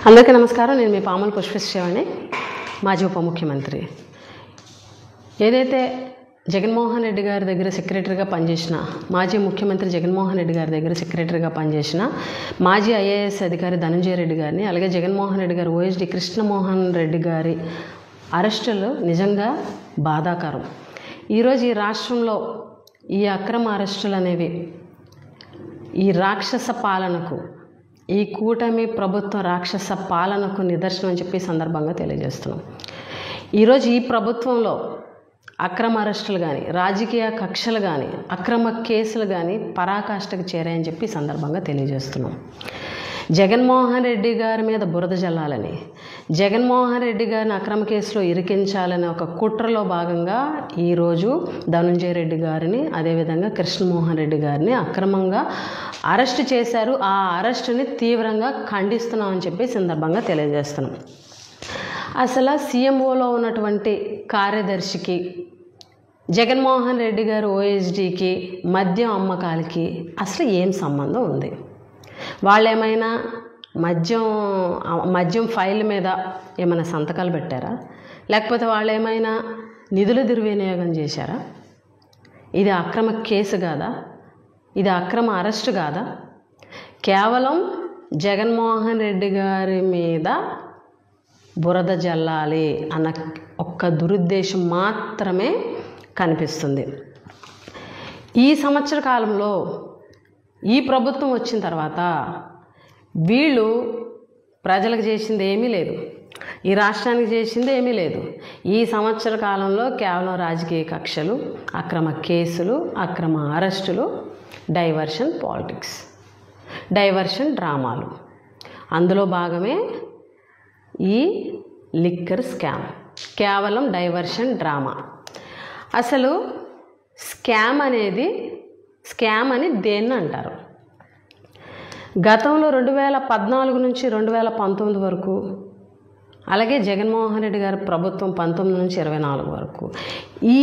అందరికీ నమస్కారం. నేను మీ పాముల పుష్పశ్రేవాణి, మాజీ ఉప ముఖ్యమంత్రి. ఏదైతే జగన్మోహన్ రెడ్డి గారి దగ్గర సెక్రటరీగా పనిచేసిన, మాజీ ముఖ్యమంత్రి జగన్మోహన్ రెడ్డి గారి దగ్గర సెక్రటరీగా పనిచేసిన మాజీ ఐఏఎస్ అధికారి ధనంజయ రెడ్డి గారిని, అలాగే జగన్మోహన్ రెడ్డి గారు ఓఎస్డి కృష్ణమోహన్ రెడ్డి గారి అరెస్టులు నిజంగా బాధాకరం. ఈరోజు ఈ రాష్ట్రంలో ఈ అక్రమ అరెస్టులు అనేవి ఈ రాక్షస పాలనకు, ఈ కూటమి ప్రభుత్వం రాక్షస పాలనకు నిదర్శనం అని చెప్పి సందర్భంగా తెలియజేస్తున్నాం. ఈరోజు ఈ ప్రభుత్వంలో అక్రమ అరెస్టులు కానీ, రాజకీయ కక్షలు కానీ, అక్రమ కేసులు కానీ పరాకాష్ఠకు చేరాయని చెప్పి సందర్భంగా తెలియజేస్తున్నాం. జగన్మోహన్ రెడ్డి గారి మీద బురద జల్లాలని, జగన్మోహన్ రెడ్డి గారిని అక్రమ కేసులో ఇరికించాలనే ఒక కుట్రలో భాగంగా ఈరోజు ధనంజయ రెడ్డి గారిని, అదేవిధంగా కృష్ణమోహన్ రెడ్డి గారిని అక్రమంగా అరెస్ట్ చేశారు. ఆ అరెస్టుని తీవ్రంగా ఖండిస్తున్నామని చెప్పి సందర్భంగా తెలియజేస్తున్నాం. అసలు సీఎంఓలో ఉన్నటువంటి కార్యదర్శికి, జగన్మోహన్ రెడ్డి గారు ఓఎస్డీకి, మద్యం అమ్మకాలకి అసలు ఏం సంబంధం ఉంది? వాళ్ళు ఏమైనా మద్యం ఫైల్ మీద ఏమైనా సంతకాలు పెట్టారా? లేకపోతే వాళ్ళు ఏమైనా నిధుల దుర్వినియోగం చేశారా? ఇది అక్రమ కేసు కాదా? ఇది అక్రమ అరెస్టు కాదా? కేవలం జగన్మోహన్ రెడ్డి గారి మీద బురద జల్లాలి అన్న ఒక్క దురుద్దేశం మాత్రమే కనిపిస్తుంది. ఈ సంవత్సర కాలంలో ఈ ప్రభుత్వం వచ్చిన తర్వాత వీళ్ళు ప్రజలకు చేసింది ఏమీ లేదు, ఈ రాష్ట్రానికి చేసింది ఏమీ లేదు. ఈ సంవత్సర కాలంలో కేవలం రాజకీయ కక్షలు, అక్రమ కేసులు, అక్రమ అరెస్టులు, డైవర్షన్ పాలిటిక్స్, డైవర్షన్ డ్రామాలు. అందులో భాగమే ఈ లిక్కర్ స్కామ్. కేవలం డైవర్షన్ డ్రామా. అసలు స్కామ్ అని దేన్ని అంటారు? గతంలో 2014 నుంచి 2019 వరకు, అలాగే జగన్మోహన్ రెడ్డి గారి ప్రభుత్వం 19 నుంచి 24 వరకు, ఈ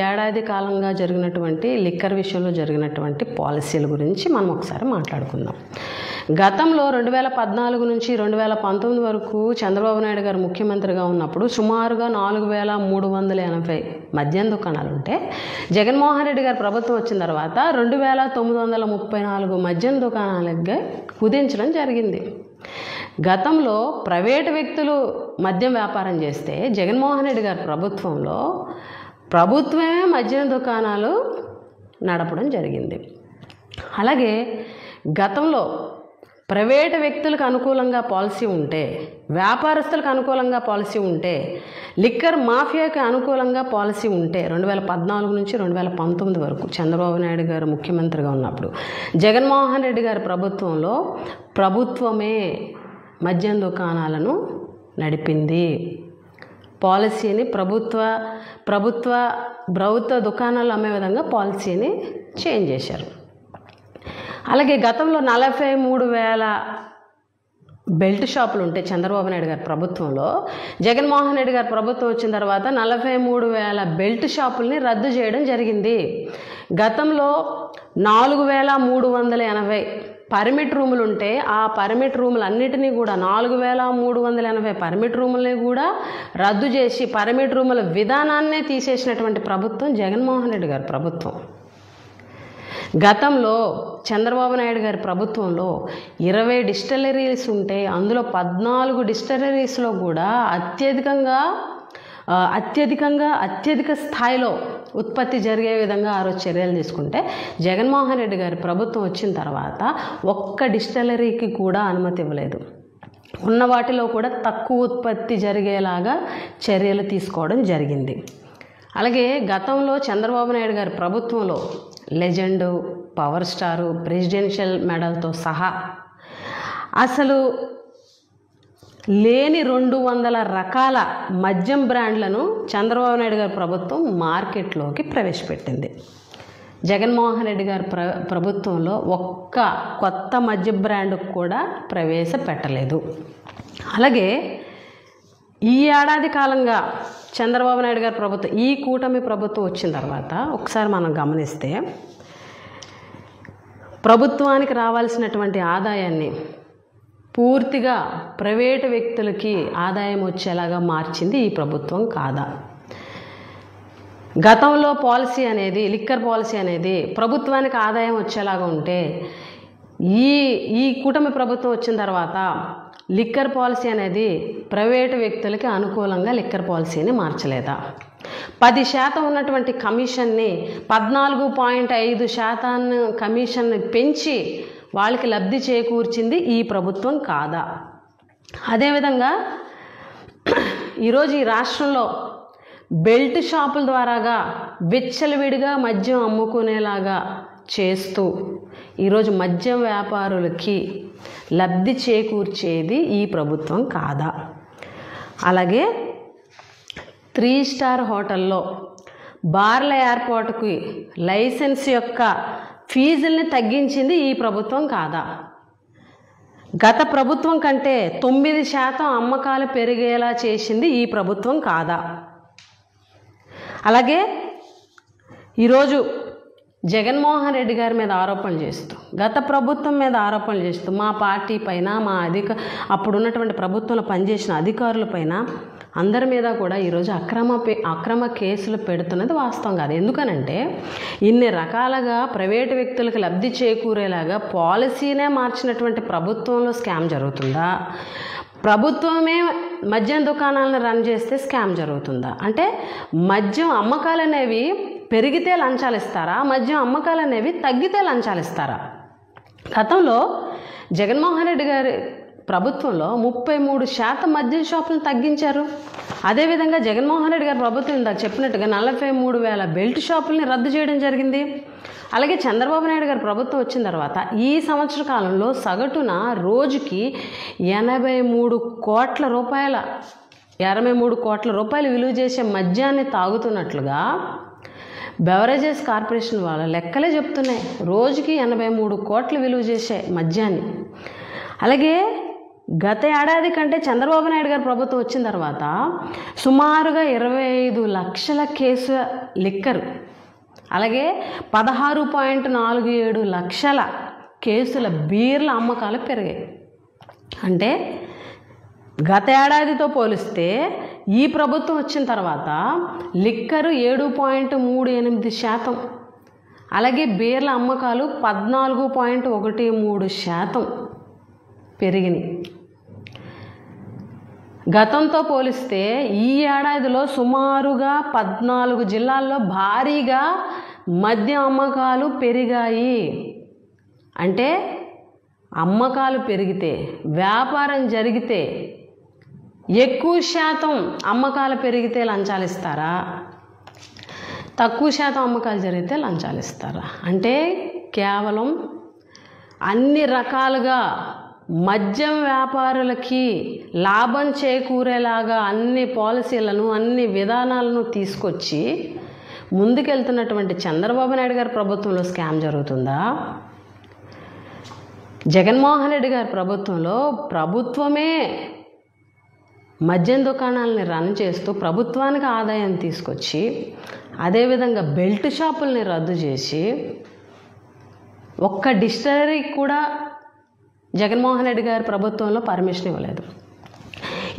ఏడాది కాలంగా జరిగినటువంటి లిక్కర్ విషయంలో జరిగినటువంటి పాలసీల గురించి మనం ఒకసారి మాట్లాడుకుందాం. గతంలో 2014 నుంచి 2019 వరకు చంద్రబాబు నాయుడు గారు ముఖ్యమంత్రిగా ఉన్నప్పుడు సుమారుగా 4380 మద్యం దుకాణాలు ఉంటే, జగన్మోహన్ రెడ్డి గారు ప్రభుత్వం వచ్చిన తర్వాత 2934 మద్యం దుకాణాలకి కుదించడం జరిగింది. గతంలో ప్రైవేటు వ్యక్తులు మద్యం వ్యాపారం చేస్తే, జగన్మోహన్ రెడ్డి గారి ప్రభుత్వంలో ప్రభుత్వమే మద్యం దుకాణాలు నడపడం జరిగింది. అలాగే గతంలో ప్రైవేటు వ్యక్తులకు అనుకూలంగా పాలసీ ఉంటే, వ్యాపారస్తులకు అనుకూలంగా పాలసీ ఉంటే, లిక్కర్ మాఫియాకి అనుకూలంగా పాలసీ ఉంటే 2014 నుంచి 2019 వరకు చంద్రబాబు నాయుడు గారు ముఖ్యమంత్రిగా ఉన్నప్పుడు జగన్మోహన్ రెడ్డి గారి ప్రభుత్వంలో ప్రభుత్వమే మద్యం దుకాణాలను నడిపింది. పాలసీని ప్రభుత్వ దుకాణాలు అమ్మే విధంగా పాలసీని చేంజ్ చేశారు. అలాగే గతంలో 43,000 బెల్ట్ షాపులు ఉంటే చంద్రబాబు నాయుడు గారి ప్రభుత్వంలో, జగన్మోహన్ రెడ్డి గారి ప్రభుత్వం వచ్చిన తర్వాత 43,000 బెల్ట్ షాపుల్ని రద్దు చేయడం జరిగింది. గతంలో 4,380 పర్మిట్ రూములు ఉంటే, ఆ పర్మిట్ రూములన్నిటినీ కూడా 4,380 పర్మిట్ రూములని కూడా రద్దు చేసి పర్మిట్ రూముల విధానాన్నే తీసేసినటువంటి ప్రభుత్వం జగన్మోహన్ రెడ్డి గారి ప్రభుత్వం. గతంలో చంద్రబాబు నాయుడు గారి ప్రభుత్వంలో 20 డిస్టిలరీస్ ఉంటే, అందులో 14 డిస్టిలరీస్లో కూడా అత్యధిక స్థాయిలో ఉత్పత్తి జరిగే విధంగా ఆ రోజు చర్యలు తీసుకుంటే, జగన్మోహన్ రెడ్డి గారి ప్రభుత్వం వచ్చిన తర్వాత ఒక్క డిస్టిలరీకి కూడా అనుమతి ఇవ్వలేదు. ఉన్న వాటిలో కూడా తక్కువ ఉత్పత్తి జరిగేలాగా చర్యలు తీసుకోవడం జరిగింది. అలాగే గతంలో చంద్రబాబు నాయుడు గారి ప్రభుత్వంలో లెజెండు, పవర్ స్టారు, ప్రెసిడెన్షియల్ మెడల్తో సహా అసలు లేని 200 రకాల మద్యం బ్రాండ్లను చంద్రబాబు నాయుడు గారి ప్రభుత్వం మార్కెట్లోకి ప్రవేశపెట్టింది. జగన్మోహన్ రెడ్డి గారి ప్రభుత్వంలో ఒక్క కొత్త మద్య బ్రాండ్ కూడా ప్రవేశపెట్టలేదు. అలాగే ఈ ఏడాది కాలంగా చంద్రబాబు నాయుడు గారి ప్రభుత్వం, ఈ కూటమి ప్రభుత్వం వచ్చిన తర్వాత ఒకసారి మనం గమనిస్తే, ప్రభుత్వానికి రావాల్సినటువంటి ఆదాయాన్ని పూర్తిగా ప్రైవేటు వ్యక్తులకి ఆదాయం వచ్చేలాగా మార్చింది ఈ ప్రభుత్వం కాదా? గతంలో పాలసీ అనేది, లిక్కర్ పాలసీ అనేది ప్రభుత్వానికి ఆదాయం వచ్చేలాగా ఉంటే ఈ కూటమి ప్రభుత్వం వచ్చిన తర్వాత లిక్కర్ పాలసీ అనేది ప్రైవేటు వ్యక్తులకి అనుకూలంగా లిక్కర్ పాలసీని మార్చలేదా? 10% ఉన్నటువంటి కమిషన్ని 14.5% కమిషన్ని పెంచి వాళ్ళకి లబ్ధి చేకూర్చింది ఈ ప్రభుత్వం కాదా? అదేవిధంగా ఈరోజు ఈ రాష్ట్రంలో బెల్ట్ షాపుల ద్వారాగా విచ్చలవిడిగా మద్యం అమ్ముకునేలాగా చేస్తూ ఈరోజు మద్యం వ్యాపారులకి లబ్ధి చేకూర్చేది ఈ ప్రభుత్వం కాదా? అలాగే 3 స్టార్ హోటల్లో బార్ల ఏర్పాటుకి లైసెన్స్ యొక్క ఫీజుల్ని తగ్గించింది ఈ ప్రభుత్వం కాదా? గత ప్రభుత్వం కంటే 9% అమ్మకాలు పెరిగేలా చేసింది ఈ ప్రభుత్వం కాదా? అలాగే ఈరోజు జగన్మోహన్ రెడ్డి గారి మీద ఆరోపణలు చేస్తూ, గత ప్రభుత్వం మీద ఆరోపణలు చేస్తూ, మా పార్టీ పైన, అప్పుడున్నటువంటి ప్రభుత్వంలో పనిచేసిన అధికారుల పైన అందరి మీద కూడా ఈరోజు అక్రమ కేసులు పెడుతున్నది వాస్తవం కాదు. ఎందుకనంటే ఇన్ని రకాలుగా ప్రైవేటు వ్యక్తులకు లబ్ధి చేకూరేలాగా పాలసీనే మార్చినటువంటి ప్రభుత్వంలో స్కామ్ జరుగుతుందా? ప్రభుత్వమే మద్యం దుకాణాలను రన్ చేస్తే స్కామ్ జరుగుతుందా? అంటే మద్యం అమ్మకాలు అనేవి పెరిగితే లంచాలు ఇస్తారా? మద్యం అమ్మకాలు అనేవి తగ్గితే లంచాలు ఇస్తారా? గతంలో జగన్మోహన్ రెడ్డి గారి ప్రభుత్వంలో 33% మద్యం షాపులను తగ్గించారు. అదేవిధంగా జగన్మోహన్ రెడ్డి గారి ప్రభుత్వం ఇందాక చెప్పినట్టుగా 43,000 బెల్ట్ షాపుల్ని రద్దు చేయడం జరిగింది. అలాగే చంద్రబాబు నాయుడు గారి ప్రభుత్వం వచ్చిన తర్వాత ఈ సంవత్సర కాలంలో సగటున రోజుకి 83 కోట్ల రూపాయలు విలువ చేసే మద్యాన్ని తాగుతున్నట్లుగా బెవరేజెస్ కార్పొరేషన్ వాళ్ళ లెక్కలే చెప్తున్నాయి. రోజుకి 83 కోట్లు విలువ చేసే మద్యాన్ని. అలాగే గత ఏడాది కంటే చంద్రబాబు నాయుడు గారి ప్రభుత్వం వచ్చిన తర్వాత సుమారుగా 25 లక్షల కేసు లిక్కర్, అలాగే 16.47 లక్షల కేసుల బీర్ల అమ్మకాలు పెరిగాయి. అంటే గత ఏడాదితో పోలిస్తే ఈ ప్రభుత్వం వచ్చిన తర్వాత లిక్కరు 7.38%, అలాగే బీర్ల అమ్మకాలు 14.13% పెరిగినాయి. గతంతో పోలిస్తే ఈ ఏడాదిలో సుమారుగా 14 జిల్లాల్లో భారీగా మద్యం అమ్మకాలు పెరిగాయి. అంటే అమ్మకాలు పెరిగితే, వ్యాపారం జరిగితే, ఎక్కువ శాతం అమ్మకాలు పెరిగితే లంచాలు ఇస్తారా? తక్కువ శాతం అమ్మకాలు జరిగితే లంచాలు ఇస్తారా? అంటే కేవలం అన్ని రకాలుగా మద్యం వ్యాపారులకి లాభం చేకూరేలాగా అన్ని పాలసీలను, అన్ని విధానాలను తీసుకొచ్చి ముందుకెళ్తున్నటువంటి చంద్రబాబు నాయుడు గారి ప్రభుత్వంలో స్కామ్ జరుగుతుందా? జగన్మోహన్ రెడ్డి గారి ప్రభుత్వంలో ప్రభుత్వమే మద్యం దుకాణాలని రన్ చేస్తూ ప్రభుత్వానికి ఆదాయం తీసుకొచ్చి, అదేవిధంగా బెల్ట్ షాపుల్ని రద్దు చేసి, ఒక్క డిస్టిలరీకి కూడా జగన్మోహన్ రెడ్డి గారి ప్రభుత్వంలో పర్మిషన్ ఇవ్వలేదు.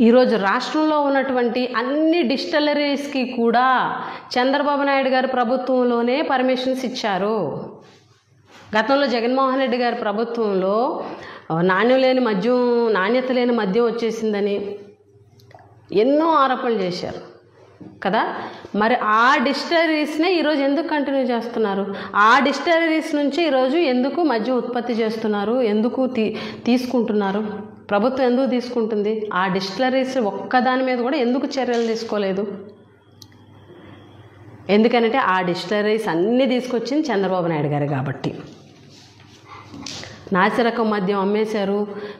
ఈరోజు రాష్ట్రంలో ఉన్నటువంటి అన్ని డిస్టిలరీస్కి కూడా చంద్రబాబు నాయుడు గారి ప్రభుత్వంలోనే పర్మిషన్స్ ఇచ్చారు. గతంలో జగన్మోహన్ రెడ్డి గారి ప్రభుత్వంలో నాణ్యత లేని మద్యం వచ్చేసిందని ఎన్నో ఆరోపణలు చేశారు కదా. మరి ఆ డిస్టిలరీస్నే ఈరోజు ఎందుకు కంటిన్యూ చేస్తున్నారు? ఆ డిస్టిలరీస్ నుంచి ఈరోజు ఎందుకు మద్యం ఉత్పత్తి చేస్తున్నారు? ఎందుకు తీసుకుంటున్నారు? ప్రభుత్వం ఎందుకు తీసుకుంటుంది? ఆ డిస్టిలరీస్ ఒక్కదాని మీద కూడా ఎందుకు చర్యలు తీసుకోలేదు? ఎందుకంటే ఆ డిస్టిలరీస్ అన్నీ తీసుకొచ్చింది చంద్రబాబు నాయుడు గారు కాబట్టి. నాసిరకం మద్యం అమ్మేశారు,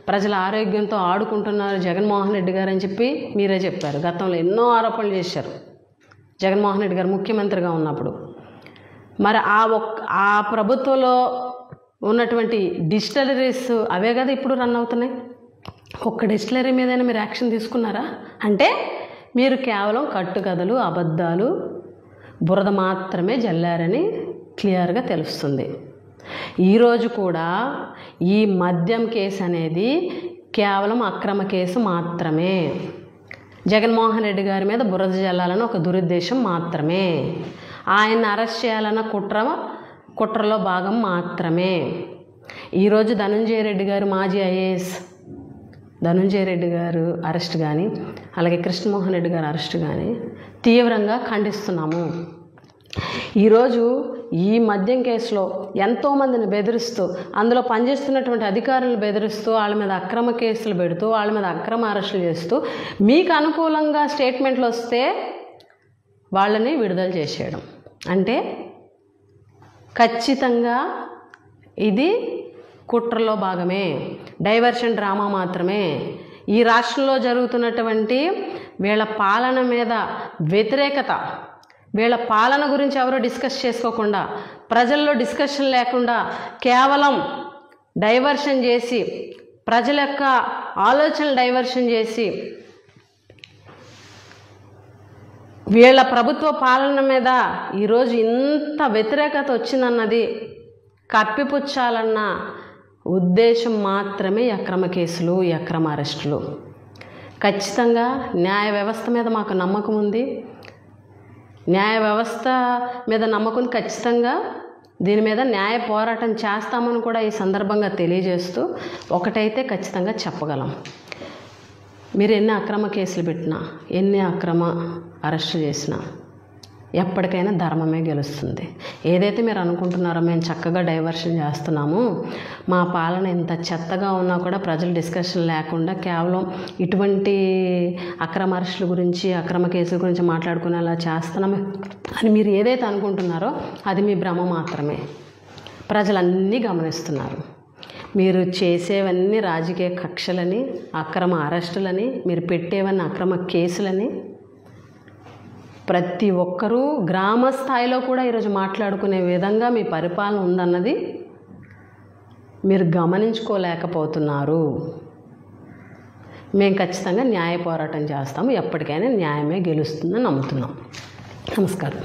ప్రజల ఆరోగ్యంతో ఆడుకుంటున్నారు జగన్మోహన్ రెడ్డి గారు అని చెప్పి మీరే చెప్పారు. గతంలో ఎన్నో ఆరోపణలు చేశారు జగన్మోహన్ రెడ్డి గారు ముఖ్యమంత్రిగా ఉన్నప్పుడు. మరి ఆ ప్రభుత్వంలో ఉన్నటువంటి డిస్టిలరీస్ అవే కదా ఇప్పుడు రన్ అవుతున్నాయి. ఒక్క డిస్టిలరీ మీదైనా మీరు యాక్షన్ తీసుకున్నారా? అంటే మీరు కేవలం కట్టుకథలు, అబద్ధాలు, బురద మాత్రమే జల్లారని క్లియర్గా తెలుస్తుంది. ఈరోజు కూడా ఈ మద్యం కేసు అనేది కేవలం అక్రమ కేసు మాత్రమే. జగన్మోహన్ రెడ్డి గారి మీద బురద జల్లాలని ఒక దురుద్దేశం మాత్రమే. ఆయన్ని అరెస్ట్ చేయాలన్న కుట్రలో భాగం మాత్రమే. ఈరోజు ధనంజయ రెడ్డి గారు, మాజీ ఐఏఎస్ ధనంజయ రెడ్డి గారు అరెస్ట్ కానీ, అలాగే కృష్ణమోహన్ రెడ్డి గారు అరెస్ట్ కానీ తీవ్రంగా ఖండిస్తున్నాము. ఈరోజు ఈ మద్యం కేసులో ఎంతోమందిని బెదిరిస్తూ, అందులో పనిచేస్తున్నటువంటి అధికారులను బెదిరిస్తూ, వాళ్ళ మీద అక్రమ కేసులు పెడుతూ, వాళ్ళ మీద అక్రమ అరెస్టులు చేస్తూ, మీకు అనుకూలంగా స్టేట్మెంట్లు వస్తే వాళ్ళని విడుదల చేసేయడం అంటే ఖచ్చితంగా ఇది కుట్రలో భాగమే, డైవర్షన్ డ్రామా మాత్రమే. ఈ రాష్ట్రంలో జరుగుతున్నటువంటి వీళ్ళ పాలన మీద వ్యతిరేకత, వీళ్ళ పాలన గురించి ఎవరో డిస్కస్ చేసుకోకుండా, ప్రజల్లో డిస్కషన్ లేకుండా కేవలం డైవర్షన్ చేసి, ప్రజల యొక్క ఆలోచనలు డైవర్షన్ చేసి, వీళ్ళ ప్రభుత్వ పాలన మీద ఈరోజు ఇంత వ్యతిరేకత వచ్చిందన్నది కప్పిపుచ్చాలన్న ఉద్దేశం మాత్రమే ఈ అక్రమ కేసులు, ఈ అక్రమ అరెస్టులు. ఖచ్చితంగా న్యాయ వ్యవస్థ మీద మాకు నమ్మకం ఉంది. న్యాయ వ్యవస్థ మీద నమ్మకం, ఖచ్చితంగా దీని మీద న్యాయ పోరాటం చేస్తామని కూడా ఈ సందర్భంగా తెలియజేస్తూ ఒకటైతే ఖచ్చితంగా చెప్పగలం. మీరు ఎన్ని అక్రమ కేసులు పెట్టినా, ఎన్ని అక్రమ అరెస్టు చేసినా ఎప్పటికైనా ధర్మమే గెలుస్తుంది. ఏదైతే మీరు అనుకుంటున్నారో మేము చక్కగా డైవర్షన్ చేస్తున్నాము, మా పాలన ఇంత చెత్తగా ఉన్నా కూడా ప్రజలు డిస్కషన్ లేకుండా కేవలం ఇటువంటి అక్రమ అరెస్టుల గురించి, అక్రమ కేసుల గురించి మాట్లాడుకునేలా చేస్తున్నాము అని మీరు ఏదైతే అనుకుంటున్నారో అది మీ భ్రమ మాత్రమే. ప్రజలన్నీ గమనిస్తున్నారు. మీరు చేసేవన్నీ రాజకీయ కక్షలని, అక్రమ అరెస్టులని, మీరు పెట్టేవన్నీ అక్రమ కేసులని ప్రతి ఒక్కరూ గ్రామ స్థాయిలో కూడా ఈరోజు మాట్లాడుకునే విధంగా మీ పరిపాలన ఉందన్నది మీరు గమనించుకోలేకపోతున్నారు. మేము ఖచ్చితంగా న్యాయ పోరాటం చేస్తాము. ఎప్పటికైనా న్యాయమే గెలుస్తుందని నమ్ముతున్నాం. నమస్కారం.